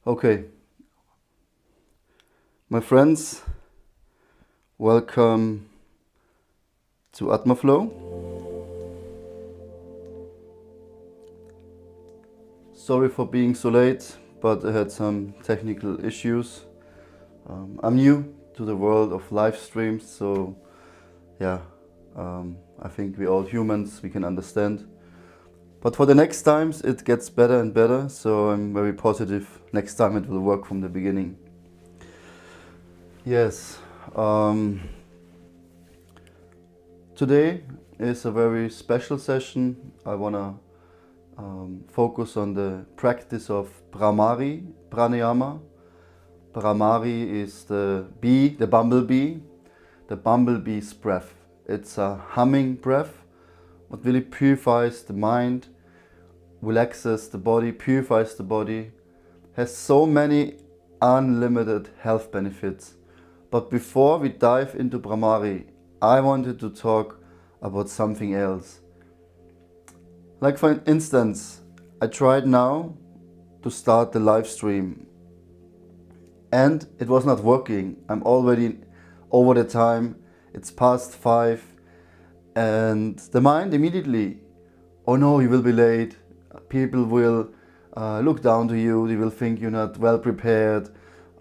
Okay, my friends, welcome to Atmaflow. Sorry for being so late, but I had some technical issues. I'm new to the world of live streams, so yeah, I think we all humans, we can understand. But for the next times it gets better and better, so I'm very positive next time it will work from the beginning. Yes, today is a very special session. I wanna focus on the practice of Bhramari, Pranayama. Bhramari is the bee, the bumblebee's breath. It's a humming breath, what really purifies the mind, relaxes the body, purifies the body, has so many unlimited health benefits. But before we dive into Bhramari, I wanted to talk about something else. Like for instance, I tried now to start the live stream and it was not working. I'm already over the time, it's past 5 and the mind immediately, oh no, you will be late, people will look down to you, they will think you're not well prepared,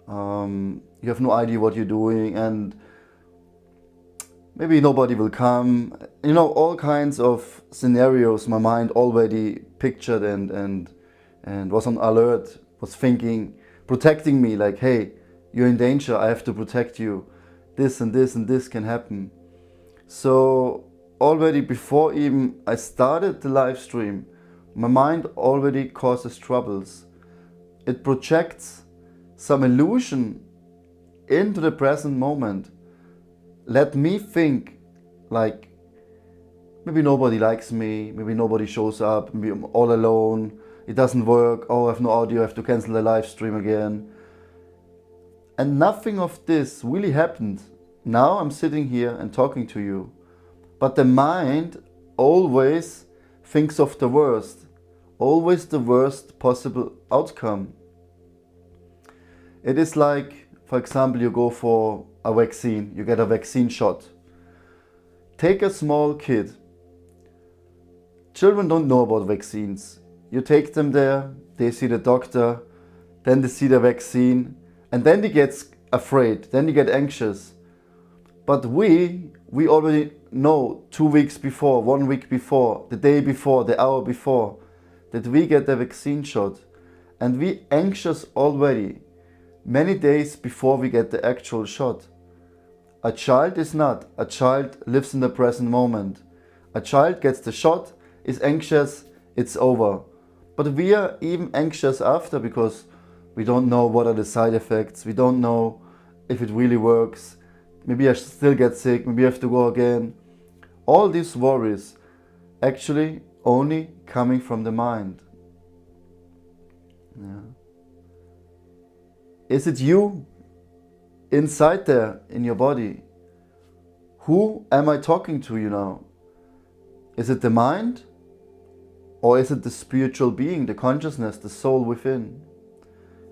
you have no idea what you're doing and maybe nobody will come. You know, all kinds of scenarios my mind already pictured and was on alert, was thinking, protecting me like, hey, you're in danger, I have to protect you. This and this and this can happen. So already before even I started the live stream, my mind already causes troubles. It projects some illusion into the present moment. Let me think like, maybe nobody likes me, maybe nobody shows up, maybe I'm all alone, it doesn't work, oh I have no audio, I have to cancel the live stream again. And nothing of this really happened. Now I'm sitting here and talking to you. But the mind always thinks of the worst, always the worst possible outcome. It is like, for example, you go for a vaccine, you get a vaccine shot. Take a small kid. Children don't know about vaccines. You take them there, they see the doctor, then they see the vaccine, and then they get afraid, then they get anxious. But we already know 2 weeks before, 1 week before, the day before, the hour before, that we get the vaccine shot. And we anxious already many days before we get the actual shot. A child is not. A child lives in the present moment. A child gets the shot, is anxious, it's over. But we are even anxious after because we don't know what are the side effects, we don't know if it really works, maybe I still get sick, maybe I have to go again. All these worries actually only coming from the mind. Yeah. Is it you inside there in your body? Who am I talking to you now? Is it the mind? Or is it the spiritual being, the consciousness, the soul within?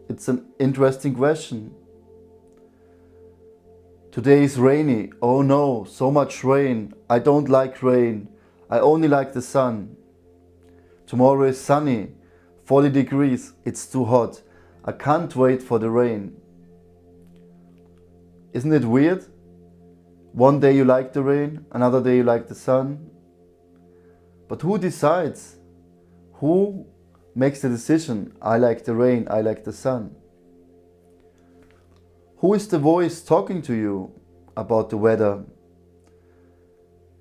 It's an interesting question. Today is rainy. Oh no, so much rain. I don't like rain. I only like the sun. Tomorrow is sunny, 40 degrees. It's too hot. I can't wait for the rain. Isn't it weird? One day you like the rain, another day you like the sun. But who decides? Who makes the decision? I like the rain, I like the sun. Who is the voice talking to you about the weather?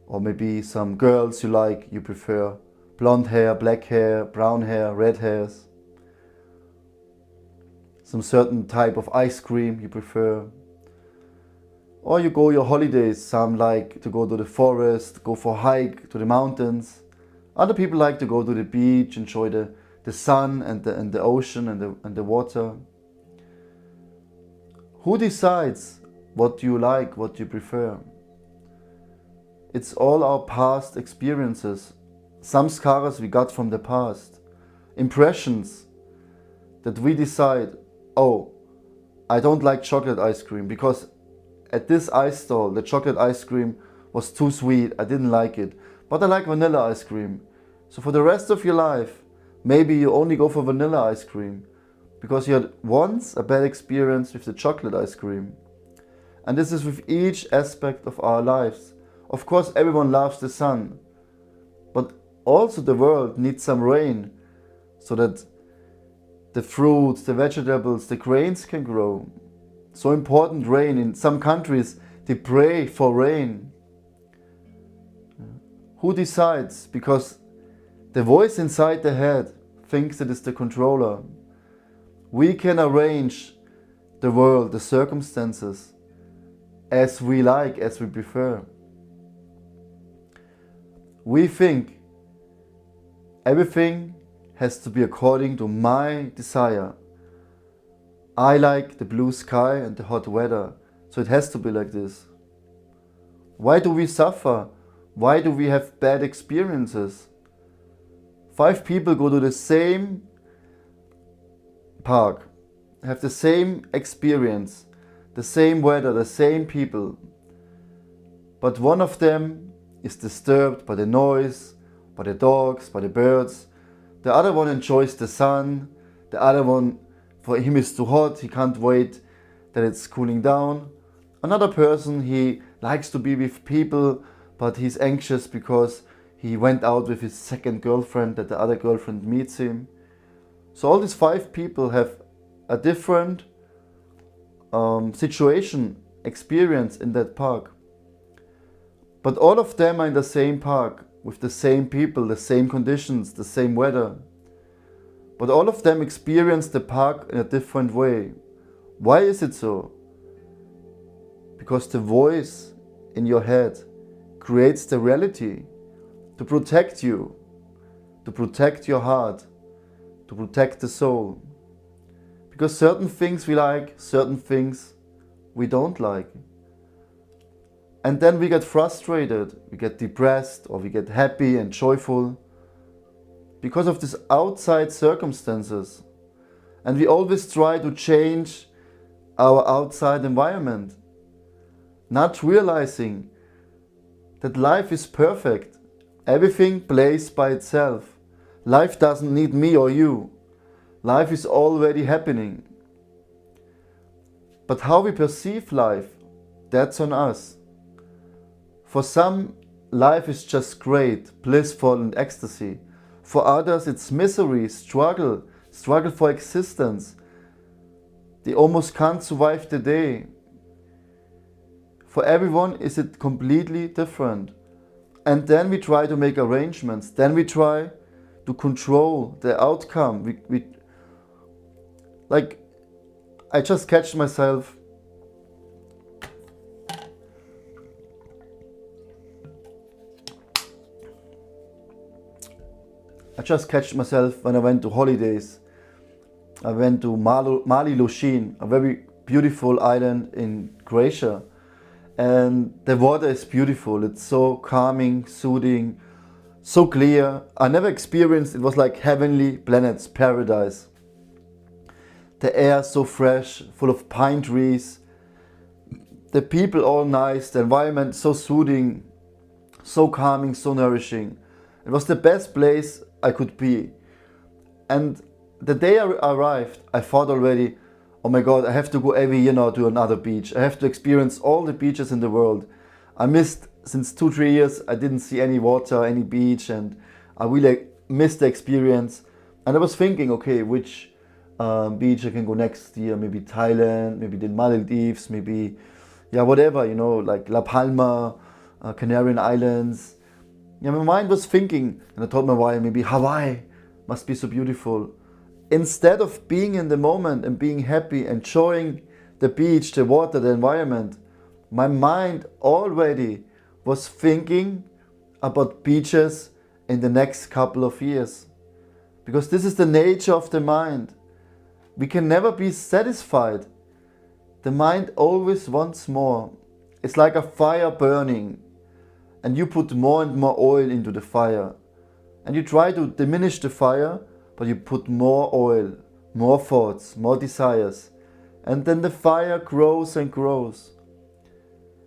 Or maybe some girls you like, you prefer blonde hair, black hair, brown hair, red hairs. Some certain type of ice cream you prefer. Or you go your holidays, some like to go to the forest, go for a hike to the mountains. Other people like to go to the beach, enjoy the sun and the ocean and the water. Who decides what you like, what you prefer? It's all our past experiences, samskaras we got from the past, impressions that we decide oh, I don't like chocolate ice cream because at this ice stall, the chocolate ice cream was too sweet. I didn't like it. But I like vanilla ice cream. So for the rest of your life, maybe you only go for vanilla ice cream because you had once a bad experience with the chocolate ice cream. And this is with each aspect of our lives. Of course, everyone loves the sun, but also the world needs some rain so that the fruits, the vegetables, the grains can grow. So important, rain. In some countries, they pray for rain. Who decides? Because the voice inside the head thinks it is the controller. We can arrange the world, the circumstances, as we like, as we prefer. We think everything has to be according to my desire. I like the blue sky and the hot weather, so it has to be like this. Why do we suffer? Why do we have bad experiences? 5 people go to the same park, have the same experience, the same weather, the same people, but one of them is disturbed by the noise, by the dogs, by the birds. The other one enjoys the sun. The other one, for him, is too hot. He can't wait that it's cooling down. Another person, he likes to be with people, but he's anxious because he went out with his second girlfriend, that the other girlfriend meets him. So all these 5 people have a different situation, experience in that park. But all of them are in the same park, with the same people, the same conditions, the same weather. But all of them experience the park in a different way. Why is it so? Because the voice in your head creates the reality to protect you, to protect your heart, to protect the soul. Because certain things we like, certain things we don't like. And then we get frustrated, we get depressed, or we get happy and joyful because of these outside circumstances. And we always try to change our outside environment, not realizing that life is perfect. Everything plays by itself. Life doesn't need me or you. Life is already happening. But how we perceive life, that's on us. For some, life is just great, blissful and ecstasy. For others, it's misery, struggle for existence. They almost can't survive the day. For everyone is it completely different. And then we try to make arrangements. Then we try to control the outcome. I just catch myself when I went to holidays. I went to Mali Lushin, a very beautiful island in Croatia. And the water is beautiful. It's so calming, soothing, so clear. I never experienced, it was like heavenly planets, paradise. The air so fresh, full of pine trees. The people all nice, the environment so soothing, so calming, so nourishing. It was the best place I could be. And the day I arrived, I thought already, oh my God, I have to go every year now to another beach. I have to experience all the beaches in the world. I missed, since 2-3 years, I didn't see any water, any beach, and I really missed the experience. And I was thinking, okay, which beach I can go next year? Maybe Thailand, maybe the Maldives, maybe, yeah, whatever, you know, like La Palma, Canarian Islands. Yeah, my mind was thinking, and I told my wife, maybe Hawaii must be so beautiful. Instead of being in the moment and being happy, enjoying the beach, the water, the environment, my mind already was thinking about beaches in the next couple of years. Because this is the nature of the mind. We can never be satisfied. The mind always wants more. It's like a fire burning, and you put more and more oil into the fire. And you try to diminish the fire, but you put more oil, more thoughts, more desires. And then the fire grows and grows.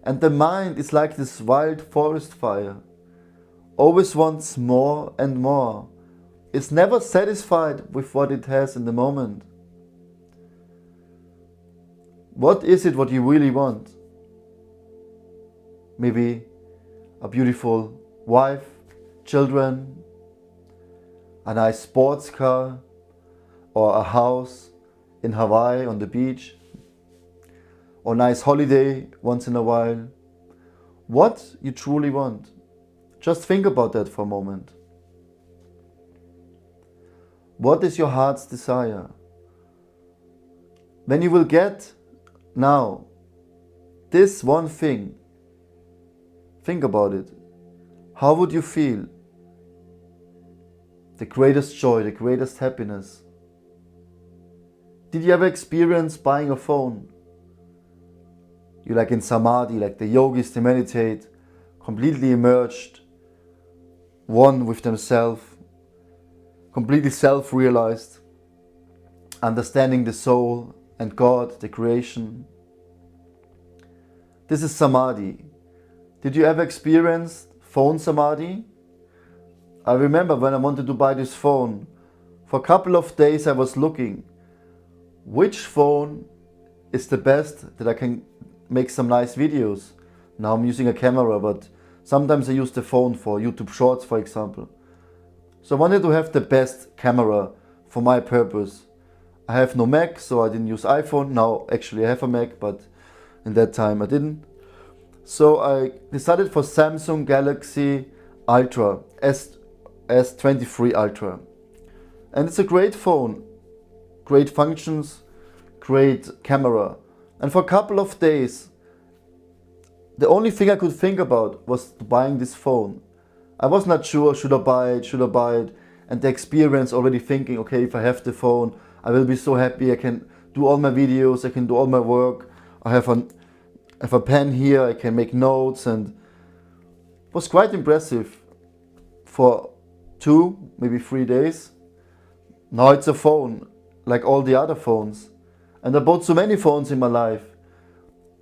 And the mind is like this wild forest fire. Always wants more and more. It's never satisfied with what it has in the moment. What is it what you really want? Maybe a beautiful wife, children, a nice sports car, or a house in Hawaii on the beach, or a nice holiday once in a while. What you truly want. Just think about that for a moment. What is your heart's desire? When you will get now this one thing, think about it. How would you feel? The greatest joy, the greatest happiness. Did you ever experience buying a phone? You like in samadhi, like the yogis, they meditate, completely immersed, one with themselves, completely self-realized, understanding the soul and God, the creation. This is samadhi. Did you ever experience phone samadhi? I remember when I wanted to buy this phone, for a couple of days I was looking, which phone is the best that I can make some nice videos. Now I'm using a camera, but sometimes I use the phone for YouTube Shorts, for example. So I wanted to have the best camera for my purpose. I have no Mac, so I didn't use iPhone. Now actually I have a Mac, but in that time I didn't. So I decided for Samsung Galaxy Ultra, S23 Ultra. And it's a great phone, great functions, great camera. And for a couple of days, the only thing I could think about was buying this phone. I was not sure, should I buy it? And the experience already thinking, okay, if I have the phone, I will be so happy, I can do all my videos, I can do all my work. I have a pen here, I can make notes, and it was quite impressive for 2, maybe 3 days. Now it's a phone, like all the other phones. And I bought so many phones in my life.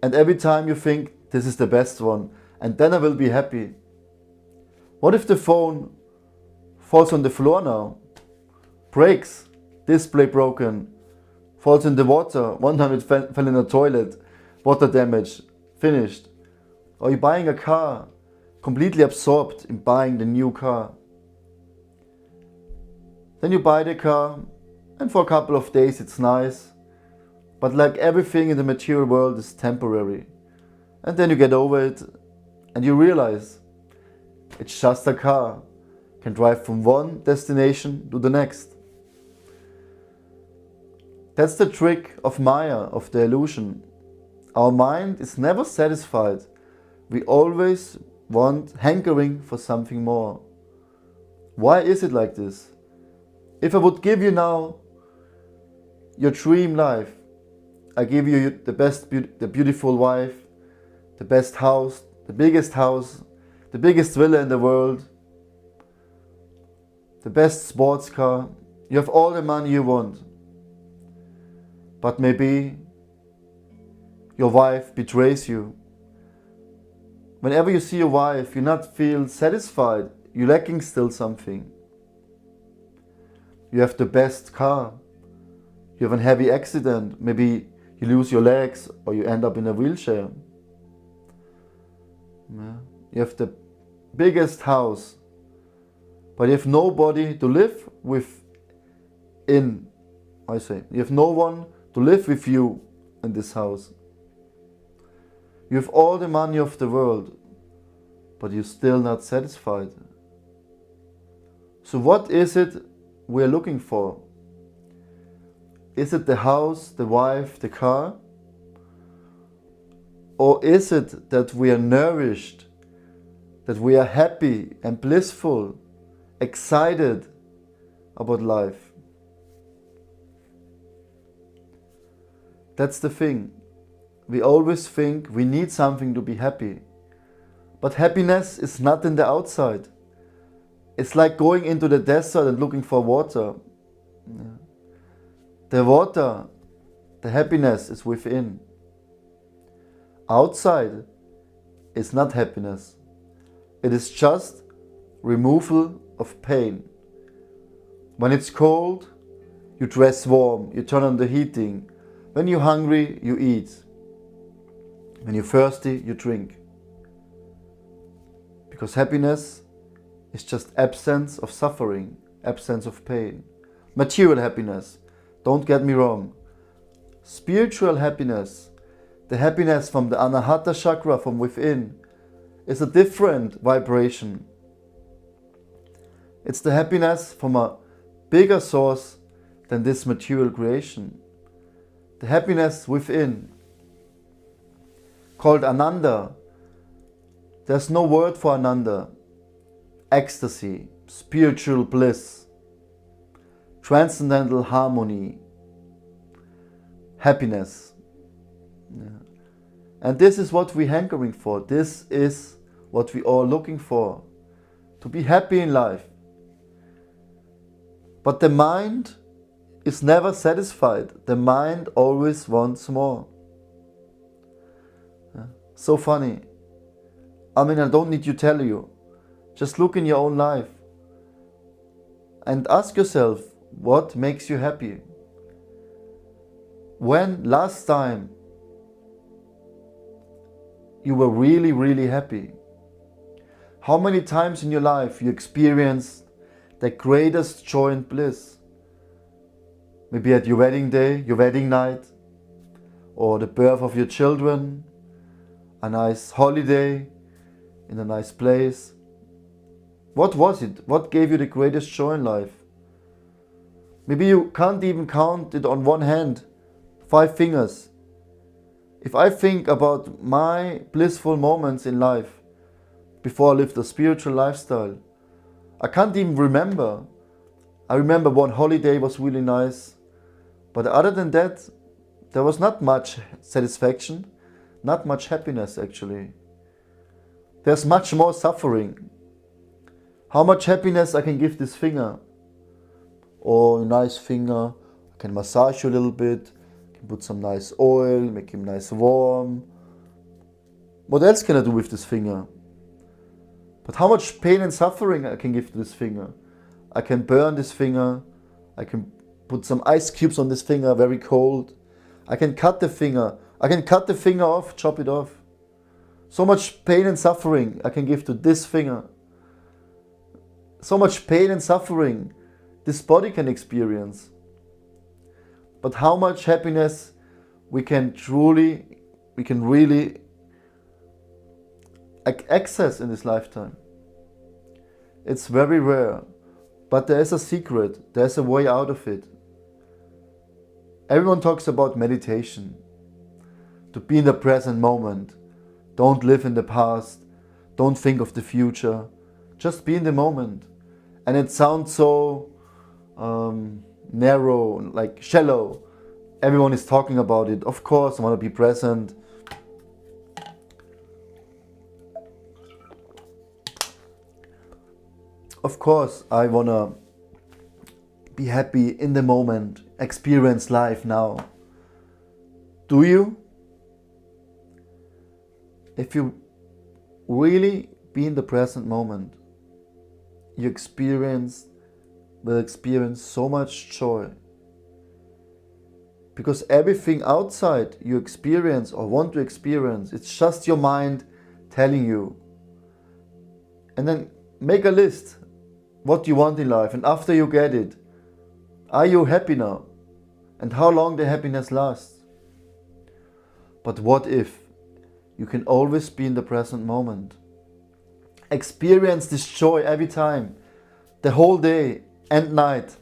And every time you think, this is the best one, and then I will be happy. What if the phone falls on the floor now? Breaks, display broken, falls in the water, 100 fell in the toilet, water damage, finished. Or you're buying a car, completely absorbed in buying the new car. Then you buy the car, and for a couple of days it's nice, but like everything in the material world is temporary. And then you get over it, and you realize it's just a car, can drive from one destination to the next. That's the trick of Maya, of the illusion. Our mind is never satisfied. We always hankering for something more. Why is it like this? If I would give you now your dream life, I give you the beautiful wife, the best house, the biggest villa in the world, the best sports car. You have all the money you want. But maybe your wife betrays you. Whenever you see your wife, you not feel satisfied. You're lacking still something. You have the best car. You have a heavy accident. Maybe you lose your legs or you end up in a wheelchair. You have the biggest house, but you have nobody to live with you have no one to live with you in this house. You have all the money of the world, but you're still not satisfied. So what is it we're looking for? Is it the house, the wife, the car? Or is it that we are nourished, that we are happy and blissful, excited about life? That's the thing. We always think we need something to be happy. But happiness is not in the outside. It's like going into the desert and looking for water. The water, the happiness is within. Outside is not happiness. It is just removal of pain. When it's cold, you dress warm, you turn on the heating. When you're hungry, you eat. When you're thirsty, you drink. Because happiness is just absence of suffering, absence of pain. Material happiness, don't get me wrong. Spiritual happiness, the happiness from the Anahata chakra, from within, is a different vibration. It's the happiness from a bigger source than this material creation. The happiness within, called Ananda. There's no word for Ananda. Ecstasy, spiritual bliss, transcendental harmony, happiness. Yeah. And this is what we're hankering for. This is what we are looking for. To be happy in life. But the mind is never satisfied. The mind always wants more. Yeah. So funny. I mean, I don't need to tell you. Just look in your own life and ask yourself, what makes you happy? When last time you were really, really happy? How many times in your life you experienced the greatest joy and bliss? Maybe at your wedding day, your wedding night, or the birth of your children, a nice holiday in a nice place. What was it? What gave you the greatest joy in life? Maybe you can't even count it on one hand, 5 fingers. If I think about my blissful moments in life before I lived a spiritual lifestyle, I can't even remember. I remember one holiday was really nice, but other than that, there was not much satisfaction, not much happiness actually. There's much more suffering. How much happiness I can give this finger? Oh, a nice finger. I can massage you a little bit. I can put some nice oil, make him nice warm. What else can I do with this finger? But how much pain and suffering I can give to this finger? I can burn this finger. I can put some ice cubes on this finger, very cold. I can cut the finger. I can cut the finger off, chop it off. So much pain and suffering I can give to this finger. So much pain and suffering this body can experience. But how much happiness we can really access in this lifetime. It's very rare, but there is a secret, there's a way out of it. Everyone talks about meditation, to be in the present moment. Don't live in the past, don't think of the future, just be in the moment. And it sounds so narrow, like shallow. Everyone is talking about it. Of course, I want to be present. Of course, I want to be happy in the moment, experience life now. Do you? If you really be in the present moment, you will experience so much joy. Because everything outside you experience or want to experience, it's just your mind telling you. And then make a list what you want in life, and after you get it, are you happy now? And how long the happiness lasts? But what if you can always be in the present moment? Experience this joy every time, the whole day and night.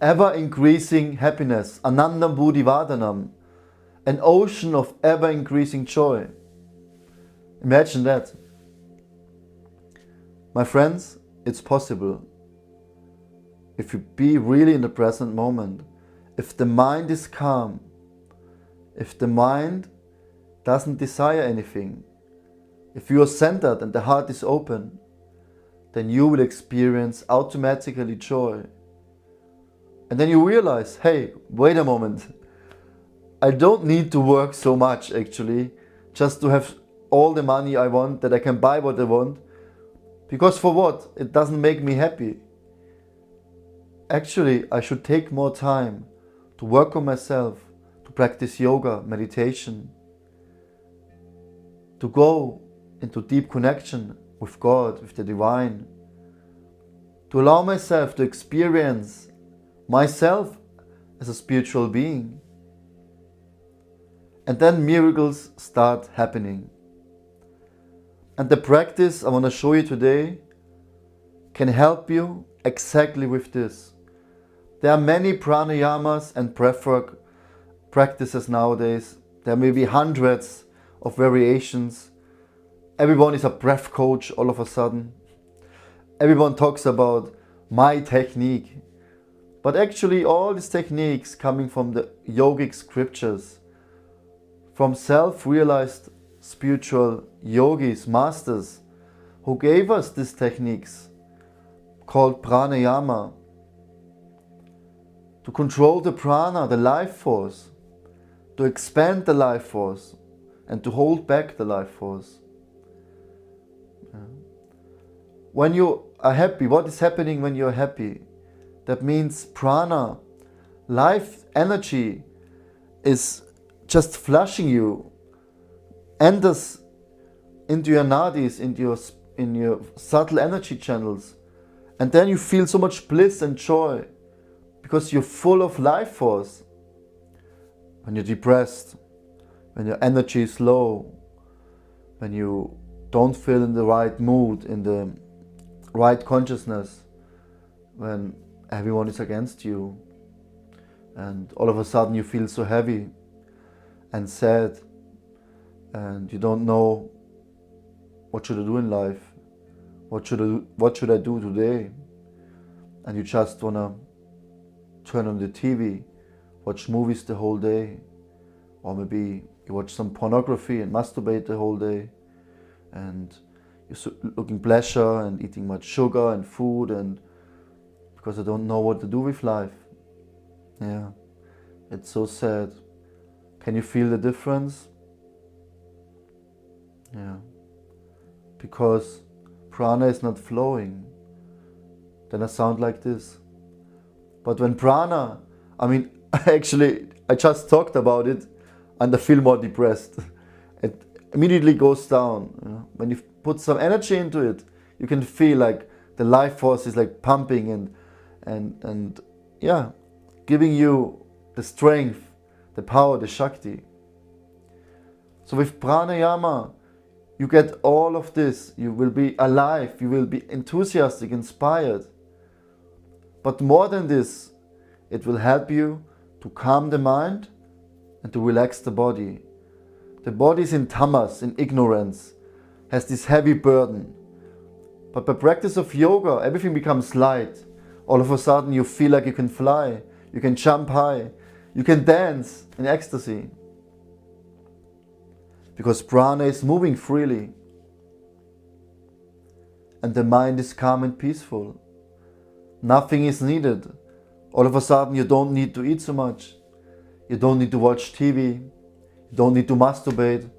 Ever increasing happiness, Anandam Buddhivadanam, an ocean of ever increasing joy. Imagine that. My friends, it's possible. If you be really in the present moment, if the mind is calm, if the mind doesn't desire anything, if you are centered and the heart is open, then you will experience automatically joy. And then you realize, hey, wait a moment. I don't need to work so much actually, just to have all the money I want, that I can buy what I want. Because for what? It doesn't make me happy. Actually, I should take more time to work on myself, to practice yoga, meditation, to go into deep connection with God, with the divine, to allow myself to experience myself as a spiritual being. And then miracles start happening. And the practice I want to show you today can help you exactly with this. There are many pranayamas and breathwork practices nowadays. There may be hundreds of variations. Everyone is a breath coach all of a sudden. Everyone talks about my technique. But actually all these techniques coming from the yogic scriptures, from self-realized spiritual yogis, masters, who gave us these techniques called pranayama, to control the prana, the life force, to expand the life force and to hold back the life force. When you are happy, what is happening when you are happy? That means prana, life energy, is just flushing you, enters into your nadis, in your subtle energy channels, and then you feel so much bliss and joy because you're full of life force. When you're depressed, when your energy is low, when you don't feel in the right mood, in the right consciousness, when everyone is against you, and all of a sudden you feel so heavy and sad, and you don't know what should I do in life, what should I do today, and you just wanna turn on the TV, watch movies the whole day, or maybe you watch some pornography and masturbate the whole day, and you're looking pleasure and eating much sugar and food, and because I don't know what to do with life. Yeah, it's so sad. Can you feel the difference? Yeah, because prana is not flowing. Then I sound like this. But when prana, actually, I just talked about it and I feel more depressed. It immediately goes down. You know? When you put some energy into it, you can feel like the life force is like pumping and yeah, giving you the strength, the power, the Shakti. So with pranayama, you get all of this. You will be alive, you will be enthusiastic, inspired. But more than this, it will help you to calm the mind and to relax the body. The body is in tamas, in ignorance, has this heavy burden. But by practice of yoga, everything becomes light. All of a sudden you feel like you can fly, you can jump high, you can dance in ecstasy. Because prana is moving freely. And the mind is calm and peaceful. Nothing is needed. All of a sudden you don't need to eat so much. You don't need to watch TV. You don't need to masturbate.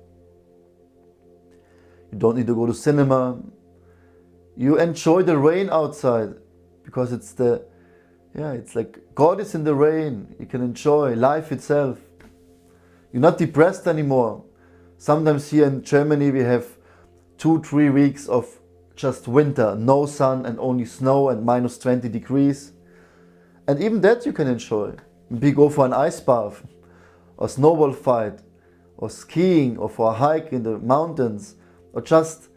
You don't need to go to cinema. You enjoy the rain outside because it's like God is in the rain. You can enjoy life itself. You're not depressed anymore. Sometimes here in Germany we have 2-3 weeks of just winter, no sun and only snow and minus 20 degrees. And even that you can enjoy. Maybe go for an ice bath, or snowball fight, or skiing, or for a hike in the mountains, or just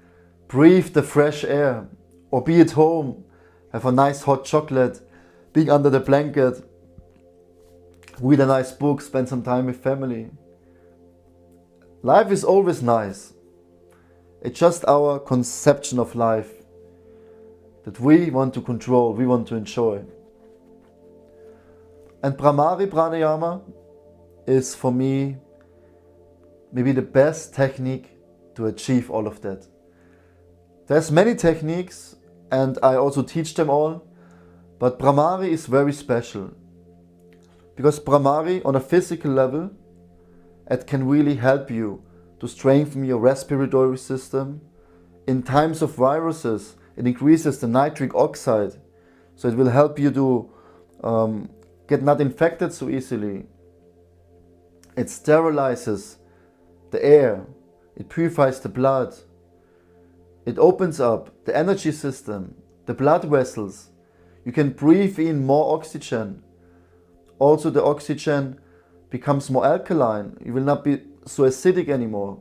breathe the fresh air, or be at home, have a nice hot chocolate, being under the blanket, read a nice book, spend some time with family. Life is always nice. It's just our conception of life that we want to control, we want to enjoy. And Bhramari Pranayama is for me maybe the best technique to achieve all of that. There's many techniques and I also teach them all, but Bhramari is very special. Because Bhramari, on a physical level, it can really help you to strengthen your respiratory system. In times of viruses, it increases the nitric oxide, so it will help you to get not infected so easily. It sterilizes the air, it purifies the blood, it opens up the energy system, the blood vessels. You can breathe in more oxygen. Also the oxygen becomes more alkaline. You will not be so acidic anymore.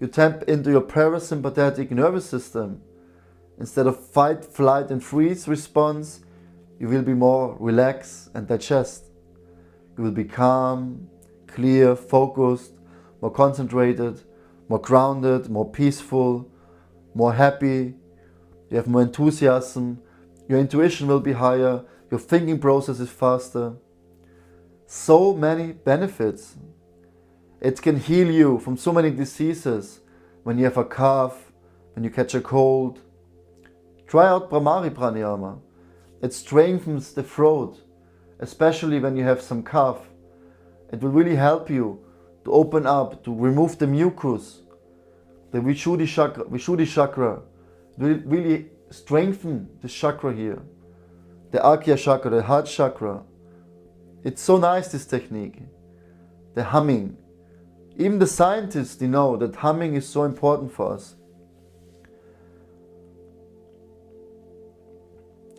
You tap into your parasympathetic nervous system. Instead of fight, flight and freeze response, you will be more relaxed and digest. You will be calm, clear, focused, more concentrated, more grounded, more peaceful, more happy. You have more enthusiasm. Your intuition will be higher. Your thinking process is faster. So many benefits. It can heal you from so many diseases. When you have a cough, when you catch a cold, try out Bhramari Pranayama. It strengthens the throat, especially when you have some cough. It will really help you to open up, to remove the mucus, the Vishuddhi chakra. It will really strengthen the chakra here. The Akya chakra, the heart chakra. It's so nice, this technique. The humming. Even the scientists, they know that humming is so important for us.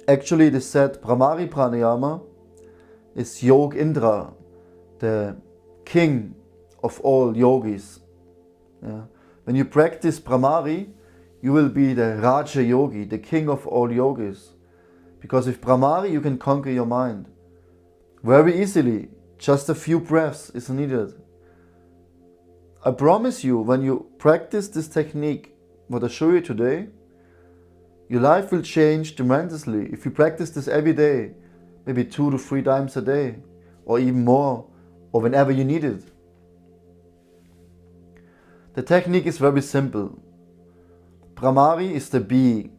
Actually, they said Bhramari Pranayama is Yog Indra, the king of all yogis. Yeah. When you practice Bhramari, you will be the Raja Yogi, the king of all yogis. Because with Bhramari you can conquer your mind very easily. Just a few breaths is needed. I promise you, when you practice this technique, what I show you today, your life will change tremendously. If you practice this every day, maybe 2 to 3 times a day, or even more, or whenever you need it. The technique is very simple. Bhramari is the bee.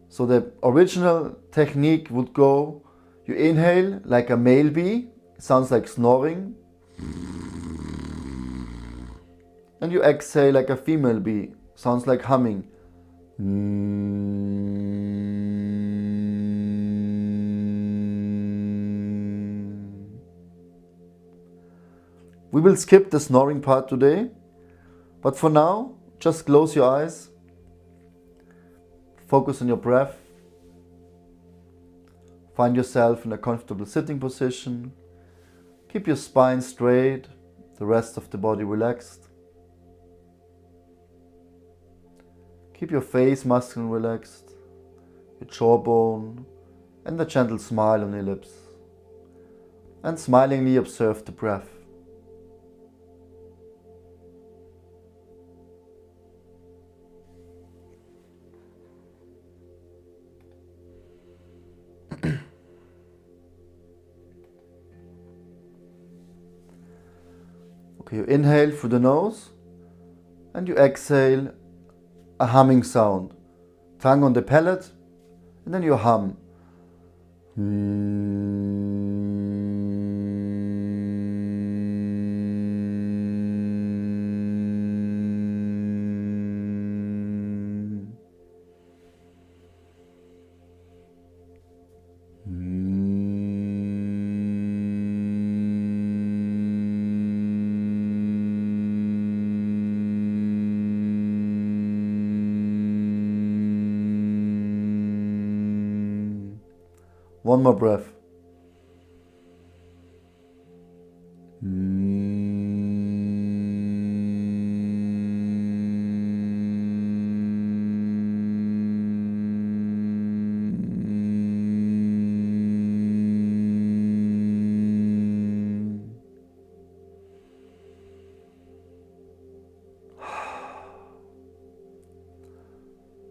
So the original technique would go, you inhale like a male bee, it sounds like snoring. And you exhale like a female bee, sounds like humming. We will skip the snoring part today, but for now, just close your eyes, focus on your breath, find yourself in a comfortable sitting position, keep your spine straight, the rest of the body relaxed. Keep your face muscle relaxed, your jawbone, and a gentle smile on your lips. And smilingly observe the breath. Okay, you inhale through the nose and you exhale a humming sound. Tongue on the palate, and then you hum. One more breath.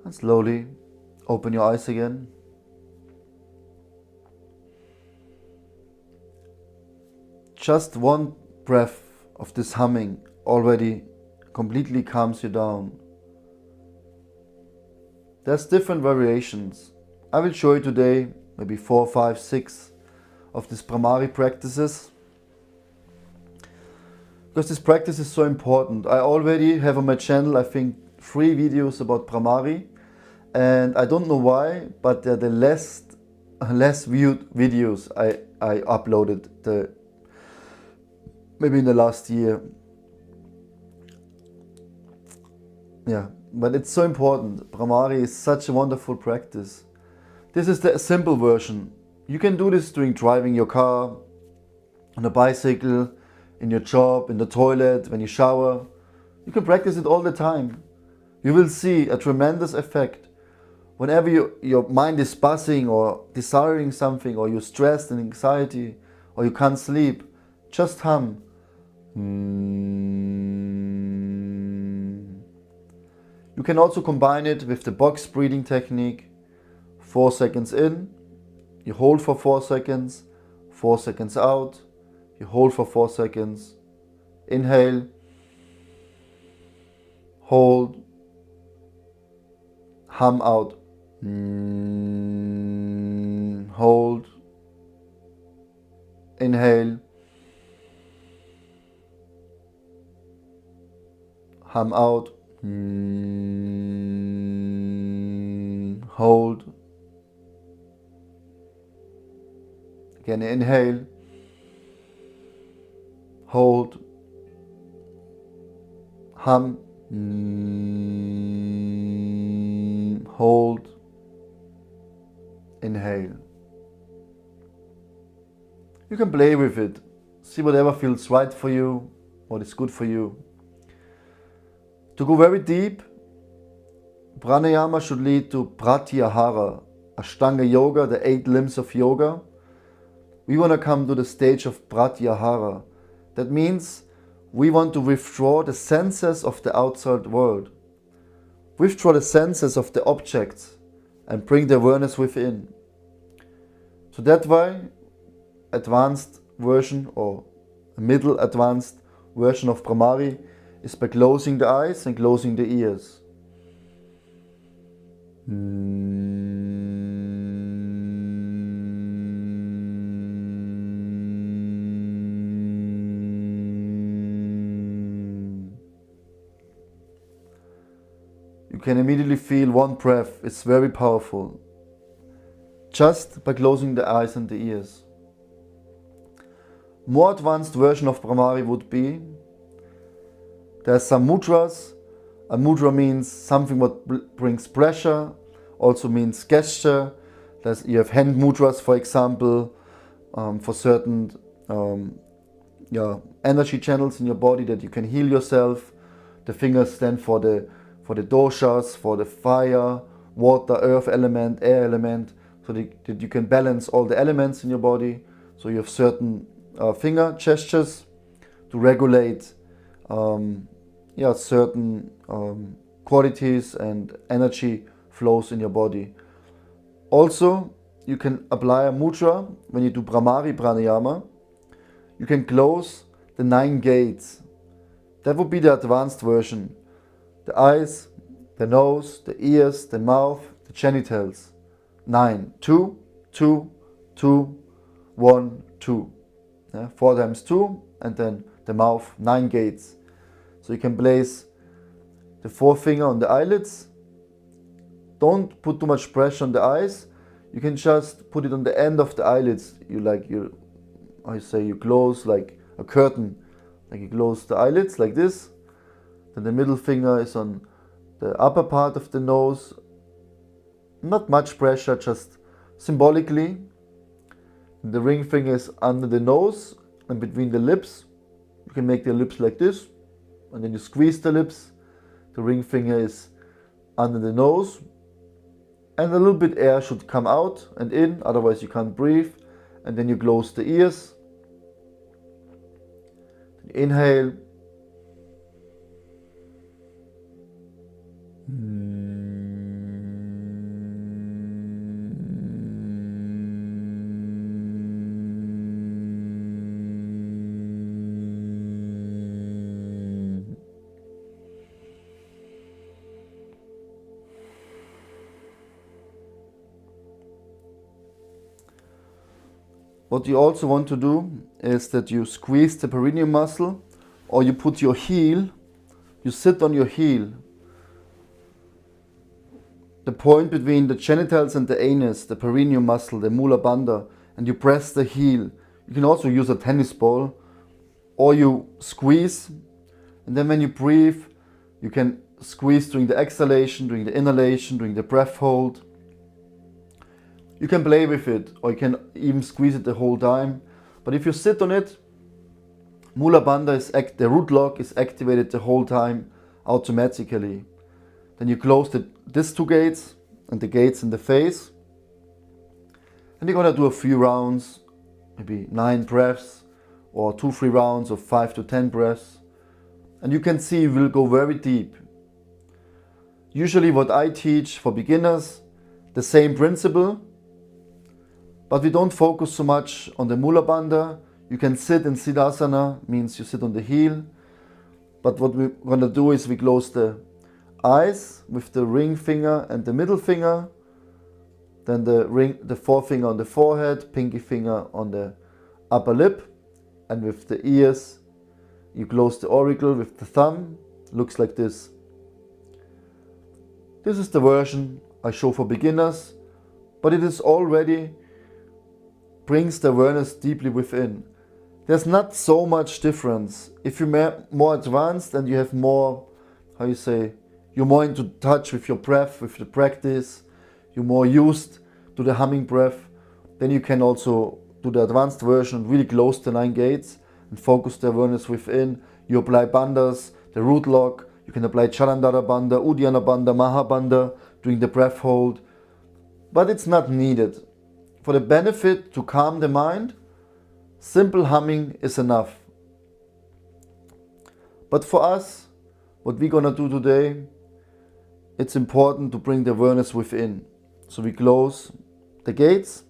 And slowly open your eyes again. Just one breath of this humming already completely calms you down. There's different variations. I will show you today maybe 4, 5, 6 of these Bhramari practices, because this practice is so important. I already have on my channel, I think, 3 videos about Bhramari, and I don't know why, but they're the less viewed videos I uploaded maybe in the last year. Yeah, but it's so important. Bhramari is such a wonderful practice. This is the simple version. You can do this during driving your car, on a bicycle, in your job, in the toilet, when you shower. You can practice it all the time. You will see a tremendous effect. Whenever your mind is buzzing or desiring something, or you're stressed and anxiety, or you can't sleep, just hum. You can also combine it with the box breathing technique. 4 seconds in, you hold for 4 seconds, 4 seconds out, you hold for 4 seconds, inhale, hold, hum out, hold, inhale, hum out, hold, again inhale, hold, hum, hold, inhale. You can play with it, see whatever feels right for you, what is good for you. To go very deep, Pranayama should lead to Pratyahara, Ashtanga Yoga, the 8 limbs of yoga. We want to come to the stage of Pratyahara. That means we want to withdraw the senses of the outside world. Withdraw the senses of the objects and bring the awareness within. So that way, advanced version or a middle advanced version of Bhramari is by closing the eyes and closing the ears. You can immediately feel one breath. It's very powerful. Just by closing the eyes and the ears. More advanced version of Bhramari would be, there's some mudras. A mudra means something what brings pressure, also means gesture. You have hand mudras, for example, for certain energy channels in your body that you can heal yourself. The fingers stand for the doshas, for the fire, water, earth element, air element, so that you can balance all the elements in your body. So you have certain finger gestures to regulate certain qualities and energy flows in your body. Also, you can apply a mudra when you do Bhramari Pranayama. You can close the 9 gates. That would be the advanced version. The eyes, the nose, the ears, the mouth, the genitals. 9. 2, 2, 2, 1, 2. 4 times 2, and then the mouth, 9 gates. So you can place the forefinger on the eyelids. Don't put too much pressure on the eyes. You can just put it on the end of the eyelids. You close like a curtain. Like you close the eyelids like this. Then the middle finger is on the upper part of the nose. Not much pressure, just symbolically. The ring finger is under the nose and between the lips. You can make the lips like this, and then you squeeze the lips. The ring finger is under the nose, and a little bit air should come out and in, otherwise you can't breathe. And then you close the ears. Inhale. what you also want to do is that you squeeze the perineum muscle, or you put your heel, you sit on your heel, the point between the genitals and the anus, the perineum muscle, the mula bandha, and you press the heel. You can also use a tennis ball, or you squeeze, and then when you breathe, you can squeeze during the exhalation, during the inhalation, during the breath hold. You can play with it, or you can even squeeze it the whole time. But if you sit on it, mula bandha the root lock is activated the whole time automatically. Then you close these two gates and the gates in the face. And you're gonna do a few rounds, maybe 9 breaths, or 2-3 rounds of 5 to 10 breaths. And you can see we'll go very deep. Usually what I teach for beginners, the same principle, but we don't focus so much on the mula bandha. You can sit in siddhasana, means you sit on the heel. But what we're gonna do is we close the eyes with the ring finger and the middle finger, then the forefinger on the forehead, pinky finger on the upper lip, and with the ears you close the auricle with the thumb. Looks like this. This is the version I show for beginners, but it is already brings the awareness deeply within. There's not so much difference. If you're more advanced and you have more, you're more into touch with your breath, with the practice, you're more used to the humming breath, then you can also do the advanced version, really close the 9 gates and focus the awareness within. You apply bandhas, the root lock, you can apply Chalandara bandha, Uddiyana bandha, Maha bandha during the breath hold, but it's not needed. For the benefit to calm the mind, simple humming is enough. But for us, what we're gonna do today, it's important to bring the awareness within. So we close the gates.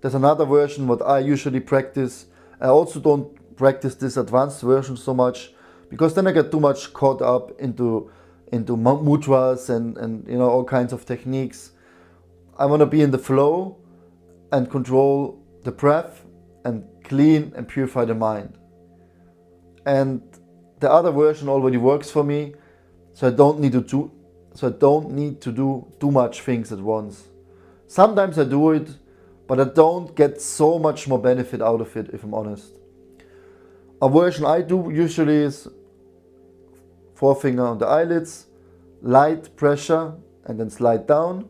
There's another version what I usually practice. I also don't practice this advanced version so much, because then I get too much caught up into mudras and all kinds of techniques. I want to be in the flow and control the breath and clean and purify the mind. And the other version already works for me, so I don't need to do too much things at once. Sometimes I do it, but I don't get so much more benefit out of it, if I'm honest. A version I do usually is forefinger on the eyelids, light pressure and then slide down.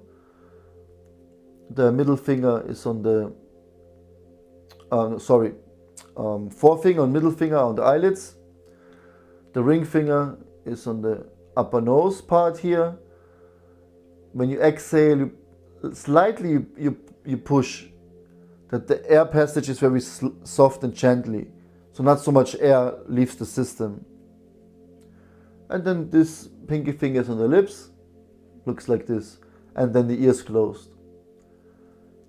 The middle finger is on the, forefinger and middle finger on the eyelids. The ring finger is on the upper nose part here. When you exhale, slightly you push, that the air passage is very soft and gently, so not so much air leaves the system. And then this pinky finger is on the lips, looks like this, and then the ears closed.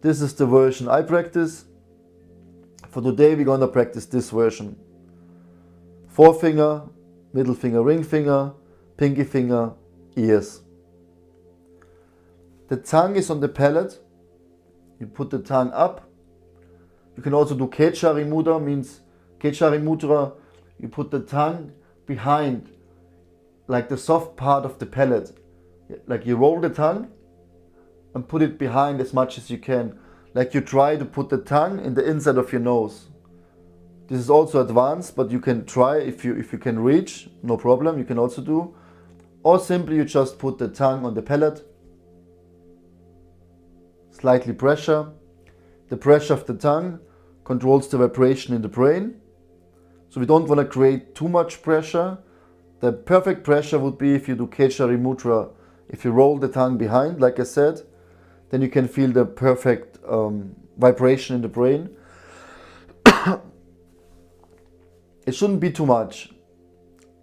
This is the version I practice. For today we're gonna practice this version. Forefinger, middle finger, ring finger, pinky finger, ears. The tongue is on the palate. You put the tongue up. You can also do Kechari Mudra, means Kechari Mudra, you put the tongue behind, like the soft part of the palate. Like you roll the tongue and put it behind as much as you can. Like you try to put the tongue in the inside of your nose. This is also advanced, but you can try if you can reach, no problem, you can also do. Or simply you just put the tongue on the palate. Slightly pressure. The pressure of the tongue controls the vibration in the brain. So we don't want to create too much pressure. The perfect pressure would be if you do Kechari Mudra. If you roll the tongue behind, like I said, then you can feel the perfect vibration in the brain. It shouldn't be too much,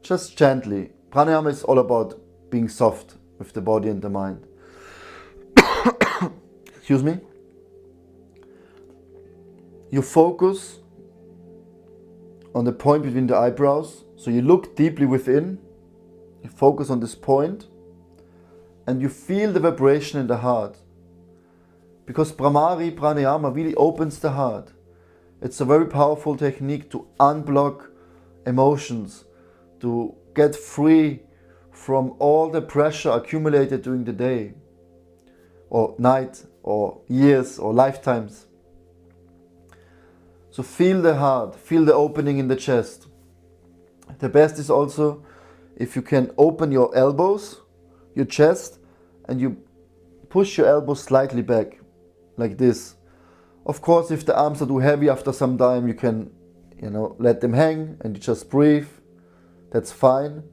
just gently. Pranayama is all about being soft with the body and the mind. Excuse me. You focus on the point between the eyebrows. So you look deeply within, you focus on this point, and you feel the vibration in the heart. Because Bhramari, Pranayama really opens the heart. It's a very powerful technique to unblock emotions, to get free from all the pressure accumulated during the day, or night, or years, or lifetimes. So feel the heart, feel the opening in the chest. The best is also if you can open your elbows, your chest, and you push your elbows slightly back, like this. Of course, if the arms are too heavy after some time, you can, let them hang and you just breathe. That's fine.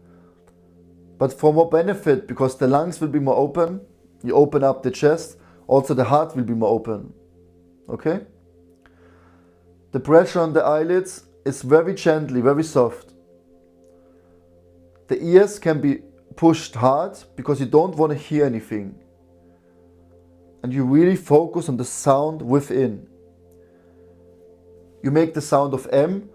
But for more benefit, because the lungs will be more open, you open up the chest, also the heart will be more open. Okay? The pressure on the eyelids is very gently, very soft. The ears can be pushed hard because you don't want to hear anything. And you really focus on the sound within. You make the sound of M.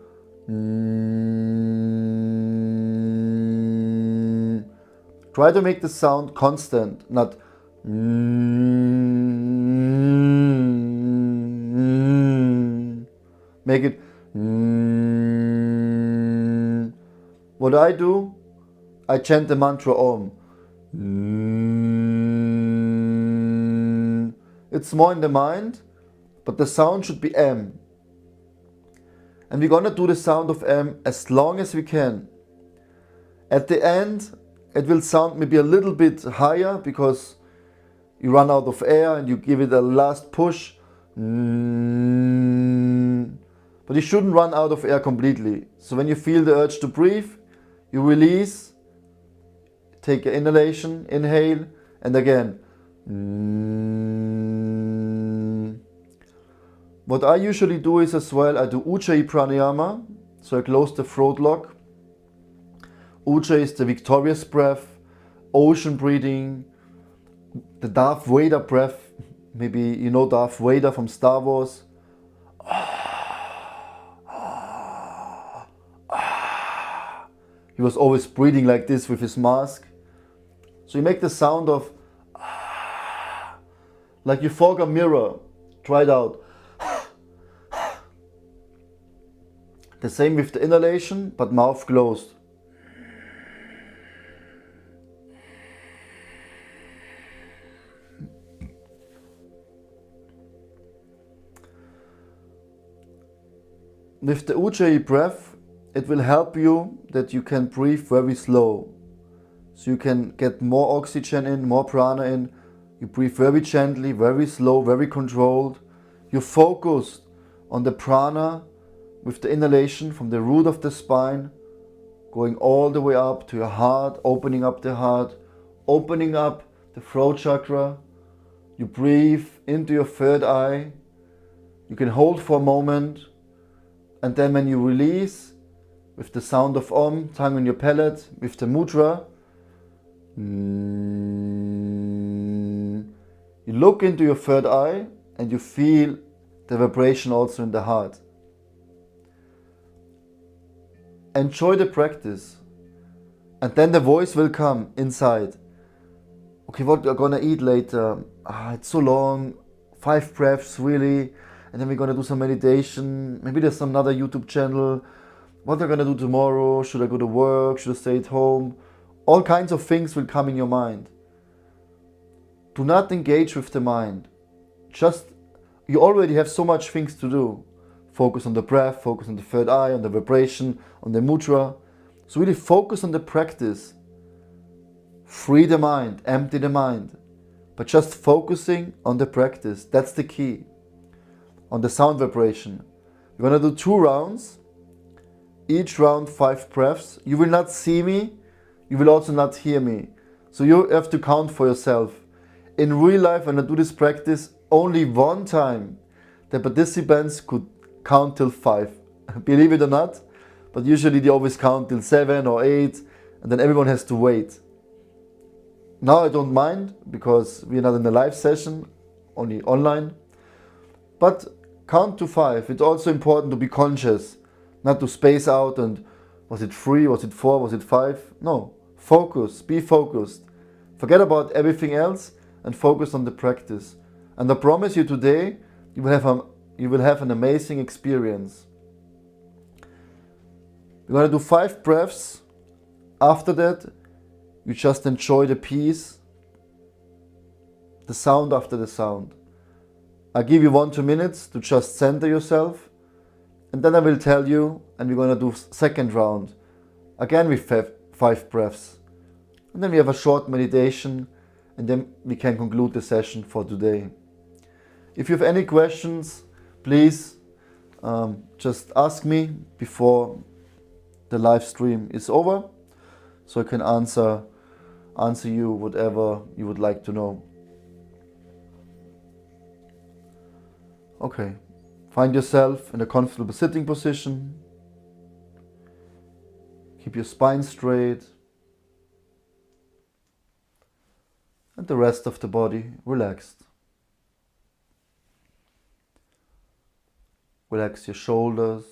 Try to make the sound constant, not make it. What I do, I chant the mantra Om. It's more in the mind, but the sound should be M. And we're gonna do the sound of M as long as we can. At the end, it will sound maybe a little bit higher because you run out of air and you give it a last push. But you shouldn't run out of air completely. So when you feel the urge to breathe, you release, take an inhalation, inhale, and again. What I usually do is as well, I do Ujjayi Pranayama, so I close the throat lock. Ujjayi is the victorious breath, ocean breathing, the Darth Vader breath. Maybe you know Darth Vader from Star Wars. He was always breathing like this with his mask. So you make the sound of like you fog a mirror. Try it out. The same with the inhalation, but mouth closed. With the Ujjayi breath, it will help you that you can breathe very slow. So you can get more oxygen in, more prana in. You breathe very gently, very slow, very controlled. You focus on the prana with the inhalation from the root of the spine, going all the way up to your heart, opening up the heart, opening up the throat chakra. You breathe into your third eye. You can hold for a moment, and then when you release, with the sound of Om, tongue on your palate, with the mudra, you look into your third eye and you feel the vibration also in the heart. Enjoy the practice, and then the voice will come inside. Okay, what we're gonna eat later? It's so long, 5 breaths really, and then we're gonna do some meditation. Maybe there's some other YouTube channel. What am I gonna do tomorrow? Should I go to work? Should I stay at home? All kinds of things will come in your mind. Do not engage with the mind. You already have so much things to do. Focus on the breath, focus on the third eye, on the vibration, on the mudra. So really focus on the practice. Free the mind, empty the mind. But just focusing on the practice, that's the key. On the sound vibration. We're gonna do 2 rounds. Each round 5 breaths. You will not see me, you will also not hear me. So you have to count for yourself. In real life, when I do this practice, only one time the participants could count till 5. Believe it or not, but usually they always count till 7 or 8, and then everyone has to wait. Now I don't mind, because we're not in a live session, only online. But count to 5. It's also important to be conscious, not to space out and was it 3, was it 4, was it 5? No, focus, be focused. Forget about everything else and focus on the practice. And I promise you today, you will have a You will have an amazing experience. We're going to do 5 breaths. After that, you just enjoy the peace, the sound after the sound. I'll give you 1-2 minutes to just center yourself, and then I will tell you, and we're going to do second round. Again with 5 breaths. And then we have a short meditation, and then we can conclude the session for today. If you have any questions, please just ask me before the live stream is over, so I can answer you whatever you would like to know. Okay, find yourself in a comfortable sitting position. Keep your spine straight and the rest of the body relaxed. Relax your shoulders,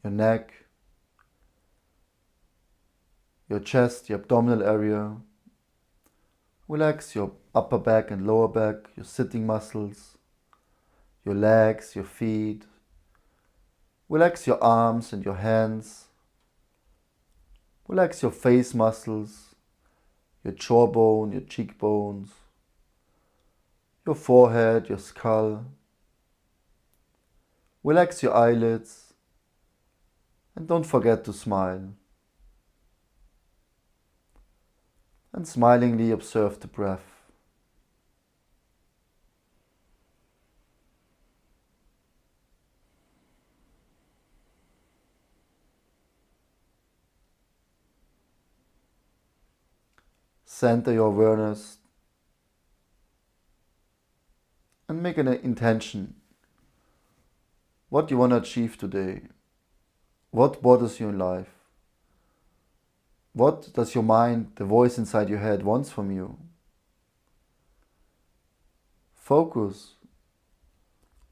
your neck, your chest, your abdominal area. Relax your upper back and lower back, your sitting muscles, your legs, your feet. Relax your arms and your hands. Relax your face muscles, your jawbone, your cheekbones, your forehead, your skull. Relax your eyelids and don't forget to smile. And smilingly observe the breath. Center your awareness and make an intention. What you want to achieve today? What bothers you in life? What does your mind, the voice inside your head, wants from you? Focus.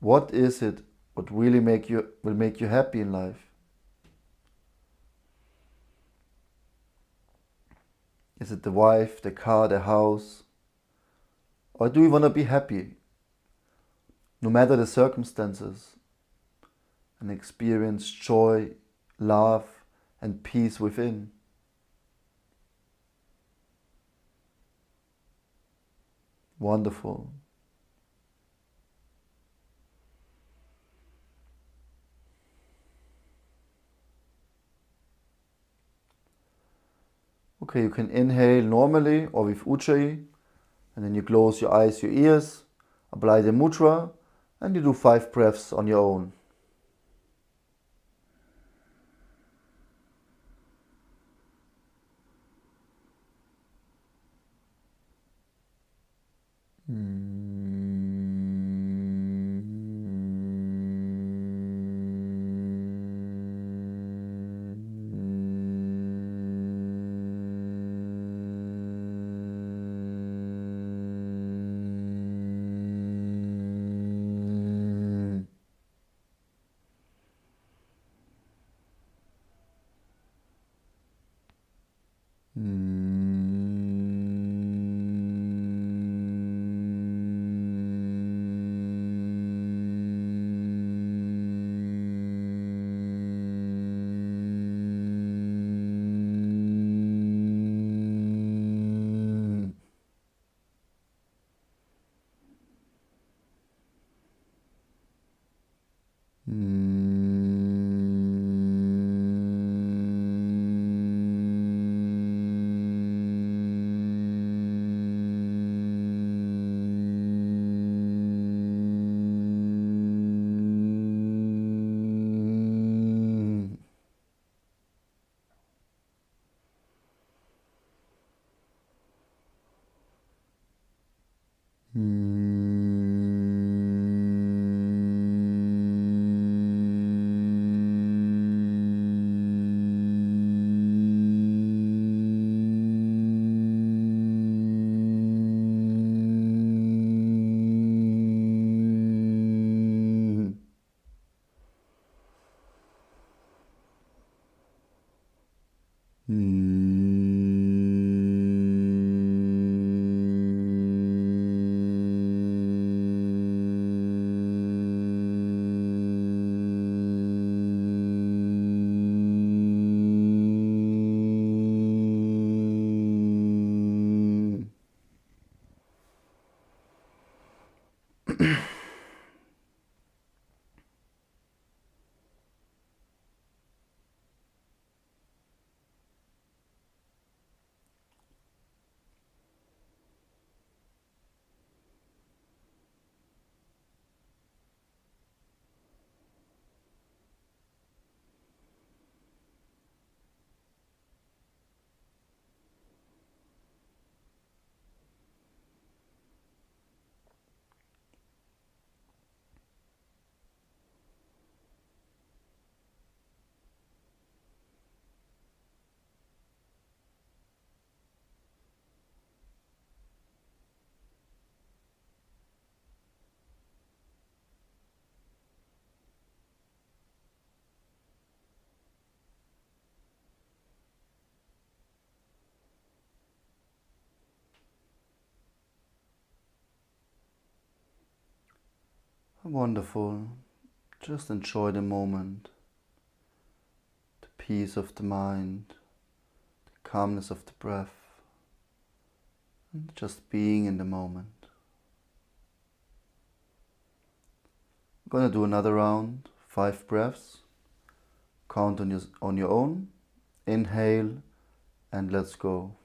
What is it what really will make you happy in life? Is it the wife, the car, the house? Or do you want to be happy, no matter the circumstances, and experience joy, love, and peace within? Wonderful. Okay, you can inhale normally or with Ujjayi, and then you close your eyes, your ears, apply the mudra, and you do 5 breaths on your own. Wonderful. Just enjoy the moment, the peace of the mind, the calmness of the breath, and just being in the moment. I'm gonna do another round, 5 breaths. Count on your own. Inhale and let's go.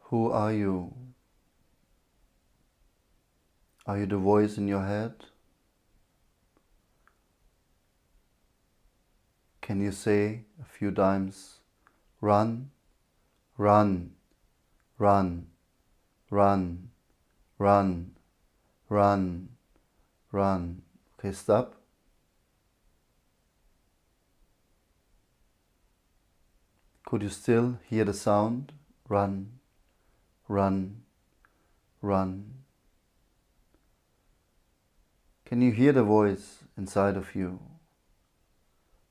Who are you? Are you the voice in your head? Can you say a few times, run, run, run, run, run, run, run. Okay, stop. Could you still hear the sound? Run, run, run. Can you hear the voice inside of you,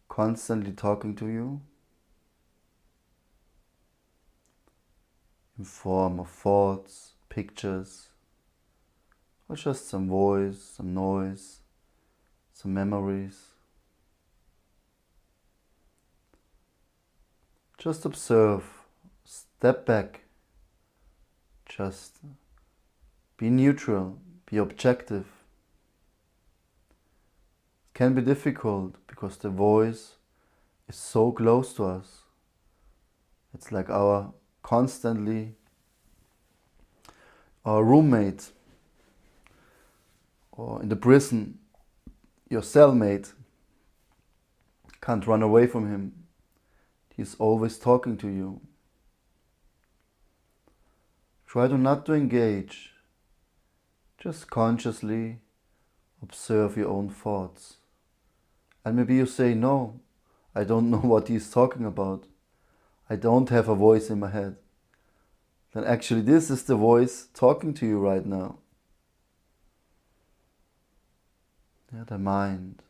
constantly talking to you in form of thoughts, pictures, or just some voice, some noise, some memories? Just observe, step back, just be neutral, be objective. It can be difficult because the voice is so close to us. It's like our constantly or a roommate, or in the prison, your cellmate, can't run away from him. He's always talking to you. Try to not to engage. Just consciously observe your own thoughts. And maybe you say, no, I don't know what he's talking about. I don't have a voice in my head. Then actually this is the voice talking to you right now. Yeah, the mind.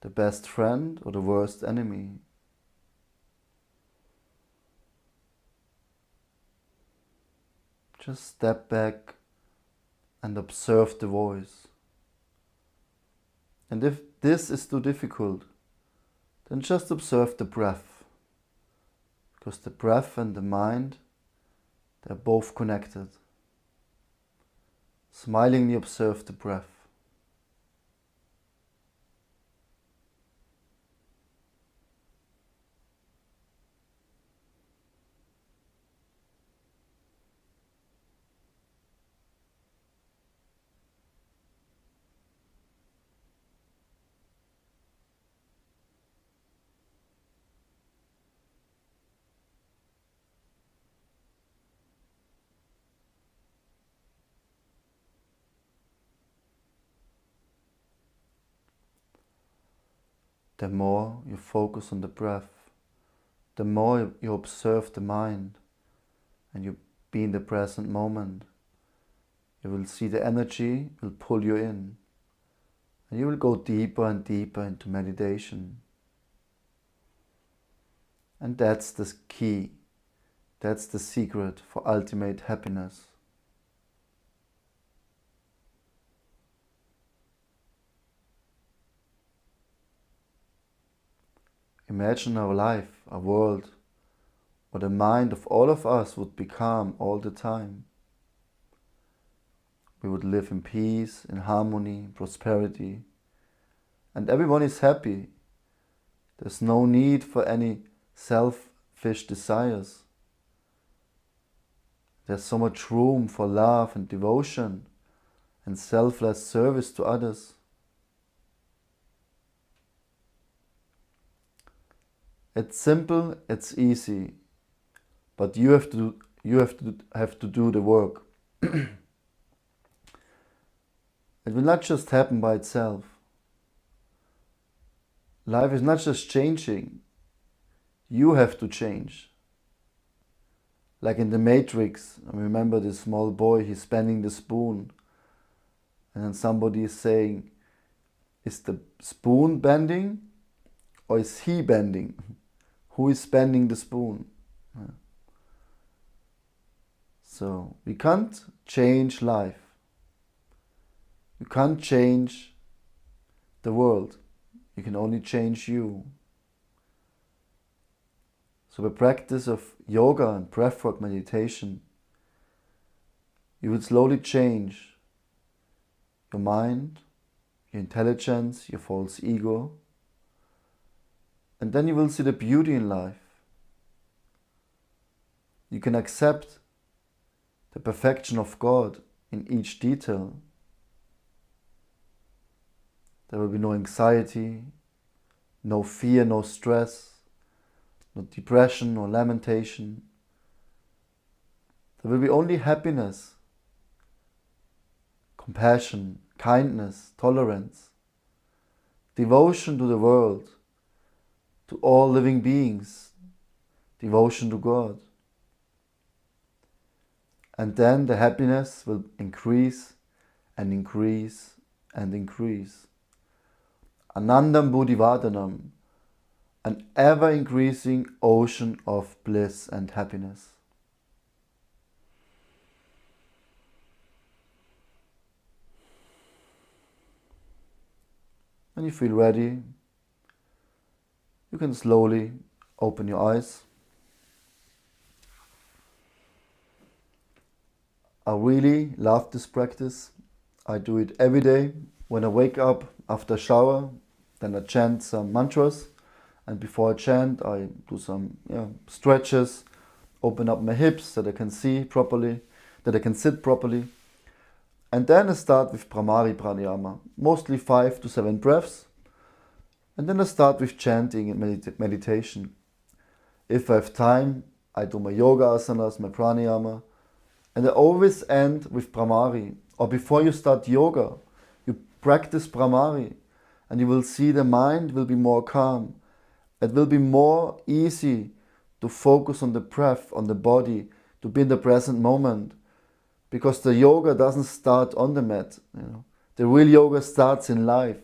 The best friend or the worst enemy. Just step back and observe the voice. And if this is too difficult, then just observe the breath. Because the breath and the mind, they're both connected. Smilingly observe the breath. The more you focus on the breath, the more you observe the mind and you be in the present moment, you will see the energy will pull you in and you will go deeper and deeper into meditation. And that's the key, that's the secret for ultimate happiness. Imagine our life, a world where the mind of all of us would be calm all the time. We would live in peace, in harmony, prosperity, and everyone is happy. There's no need for any selfish desires. There's so much room for love and devotion and selfless service to others. It's simple, it's easy, but you have to do the work. It will not just happen by itself. Life is not just changing. You have to change. Like in the Matrix, I remember this small boy, he's bending the spoon, and then somebody is saying, is the spoon bending or is he bending? Who is bending the spoon? So we can't change life. You can't change the world. You can only change you. So the practice of yoga and breathwork meditation, you will slowly change your mind, your intelligence, your false ego, and then you will see the beauty in life. You can accept the perfection of God in each detail. There will be no anxiety, no fear, no stress, no depression, no lamentation. There will be only happiness, compassion, kindness, tolerance, devotion to the world, to all living beings, devotion to God. And then the happiness will increase and increase and increase. Anandam Buddhivardhanam, an ever-increasing ocean of bliss and happiness. When you feel ready, you can slowly open your eyes. I really love this practice. I do it every day. When I wake up after a shower, then I chant some mantras. And before I chant, I do some stretches, open up my hips so that I can see properly. that I can sit properly. And then I start with Bhramari Pranayama, mostly 5 to 7 breaths. And then I start with chanting and meditation. If I have time, I do my yoga asanas, my pranayama. And I always end with Bhramari. Or before you start yoga, you practice Bhramari. And you will see the mind will be more calm. It will be more easy to focus on the breath, on the body, to be in the present moment. Because the yoga doesn't start on the mat. The real yoga starts in life.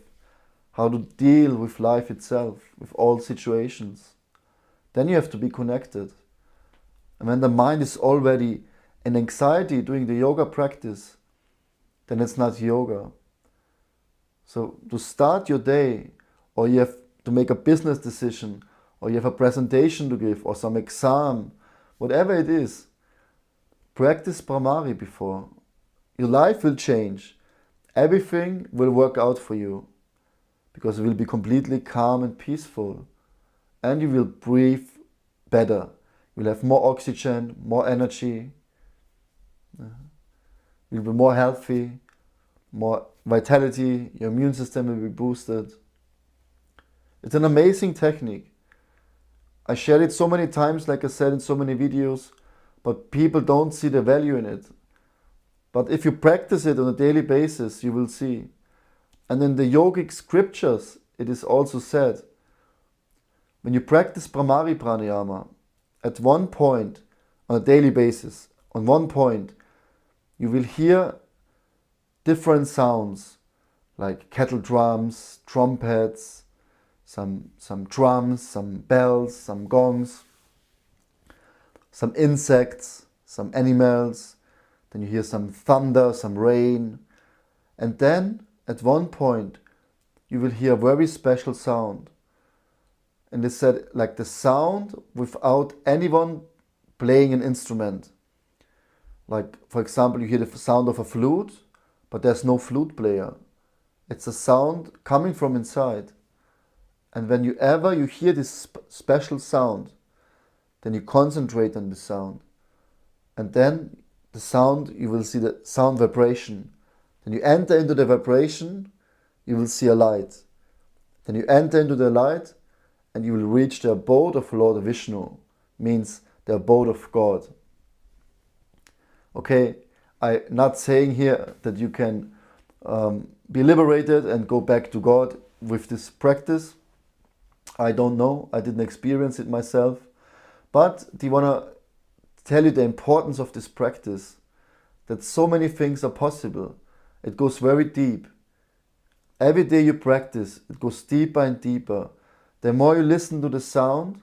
How to deal with life itself, with all situations. Then you have to be connected. And when the mind is already in anxiety doing the yoga practice, then it's not yoga. So to start your day, or you have to make a business decision, or you have a presentation to give, or some exam, whatever it is, practice Bhramari before. Your life will change. Everything will work out for you. Because you will be completely calm and peaceful. And you will breathe better. You'll have more oxygen, more energy. You'll be more healthy, more vitality. Your immune system will be boosted. It's an amazing technique. I shared it so many times, like I said, in so many videos, but people don't see the value in it. But if you practice it on a daily basis, you will see. And in the yogic scriptures, it is also said, when you practice Bhramari Pranayama, at one point, on a daily basis, on one point, you will hear different sounds, like kettle drums, trumpets, some drums, some bells, some gongs, some insects, some animals, then you hear some thunder, some rain, and then at one point, you will hear a very special sound. And they said, like the sound without anyone playing an instrument. Like, for example, you hear the sound of a flute, but there's no flute player. It's a sound coming from inside. And whenever you hear this special sound, then you concentrate on the sound. And then the sound, you will see the sound vibration. Then you enter into the vibration, you will see a light. Then you enter into the light and you will reach the abode of Lord Vishnu, means the abode of God. Okay, I'm not saying here that you can be liberated and go back to God with this practice. I don't know, I didn't experience it myself. But I want to tell you the importance of this practice, that so many things are possible. It goes very deep. Every day you practice, it goes deeper and deeper. The more you listen to the sound,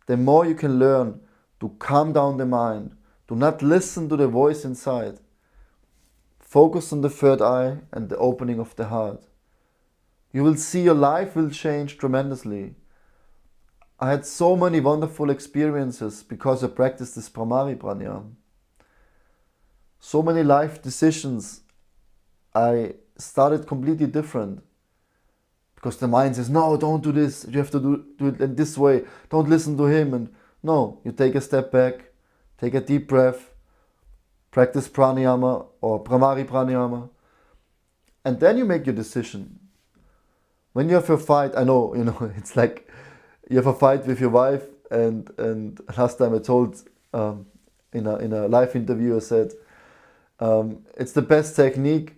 the more you can learn to calm down the mind. Do not listen to the voice inside. Focus on the third eye and the opening of the heart. You will see your life will change tremendously. I had so many wonderful experiences because I practiced this Bhramari Pranayama. So many life decisions I started completely different. Because the mind says, no, don't do this. You have to do it in this way. Don't listen to him. And no, you take a step back, take a deep breath, practice pranayama or Bhramari Pranayama, and then you make your decision. When you have a fight, I know, it's like you have a fight with your wife, and last time I told in a live interview, I said, it's the best technique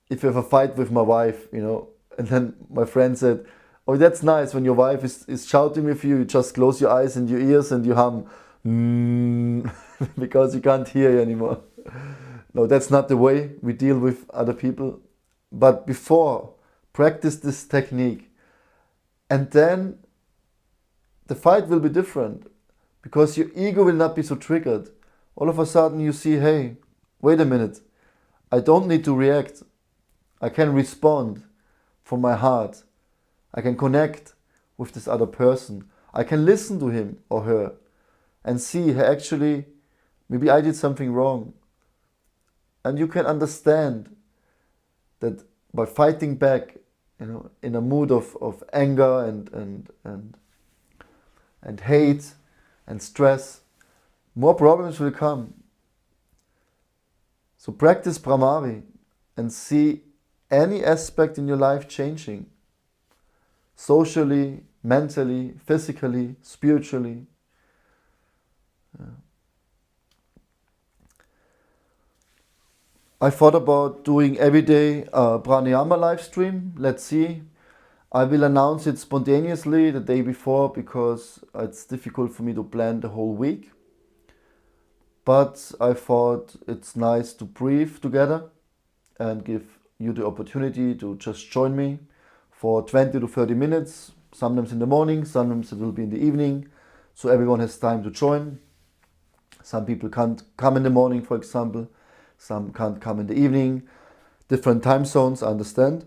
if you have a fight with my wife, And then my friend said, oh, that's nice. When your wife is shouting with you, you just close your eyes and your ears and you hum, because you can't hear you anymore. No, that's not the way we deal with other people. But before, practice this technique. And then the fight will be different, because your ego will not be so triggered. All of a sudden you see, hey, wait a minute. I don't need to react. I can respond from my heart. I can connect with this other person. I can listen to him or her and see, hey, actually, maybe I did something wrong. And you can understand that by fighting back, in a mood of anger and hate and stress, more problems will come. So practice Bhramari and see any aspect in your life changing. Socially, mentally, physically, spiritually. I thought about doing everyday Pranayama live stream. Let's see. I will announce it spontaneously the day before because it's difficult for me to plan the whole week. But I thought it's nice to breathe together and give you the opportunity to just join me for 20 to 30 minutes, sometimes in the morning, sometimes it will be in the evening, so everyone has time to join. Some people can't come in the morning, for example, some can't come in the evening, different time zones, I understand.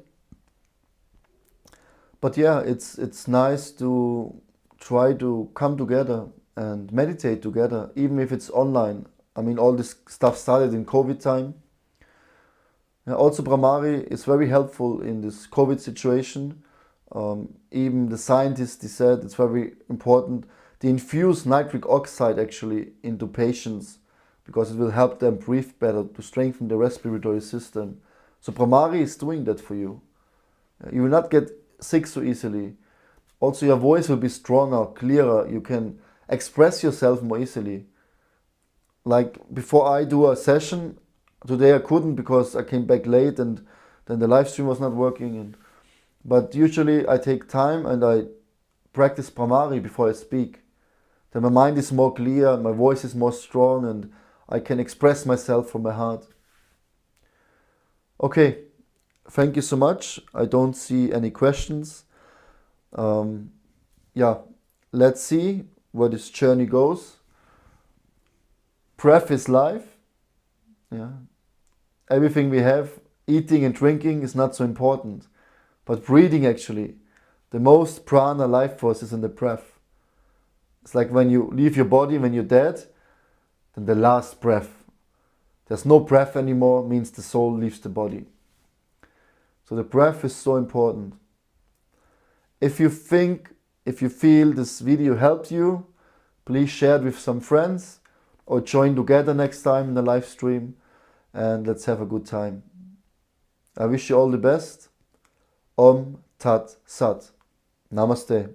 But yeah, it's nice to try to come together and meditate together, even if it's online. I mean, all this stuff started in COVID time. Also, Bhramari is very helpful in this COVID situation. Even the scientists, they said it's very important. They infuse nitric oxide actually into patients because it will help them breathe better to strengthen the respiratory system. So Bhramari is doing that for you. You will not get sick so easily. Also, your voice will be stronger, clearer. You can express yourself more easily. Like before I do a session, today I couldn't because I came back late and then the live stream was not working. But usually I take time and I practice Bhramari before I speak. Then my mind is more clear, my voice is more strong and I can express myself from my heart. Okay, thank you so much. I don't see any questions. Yeah, let's see where this journey goes. Breath is life. Yeah. Everything we have, eating and drinking is not so important. But breathing actually, the most prana life force is in the breath. It's like when you leave your body, when you're dead, then the last breath. There's no breath anymore, means the soul leaves the body. So the breath is so important. If you feel this video helped you, please share it with some friends or join together next time in the live stream and let's have a good time. I wish you all the best. Om Tat Sat. Namaste.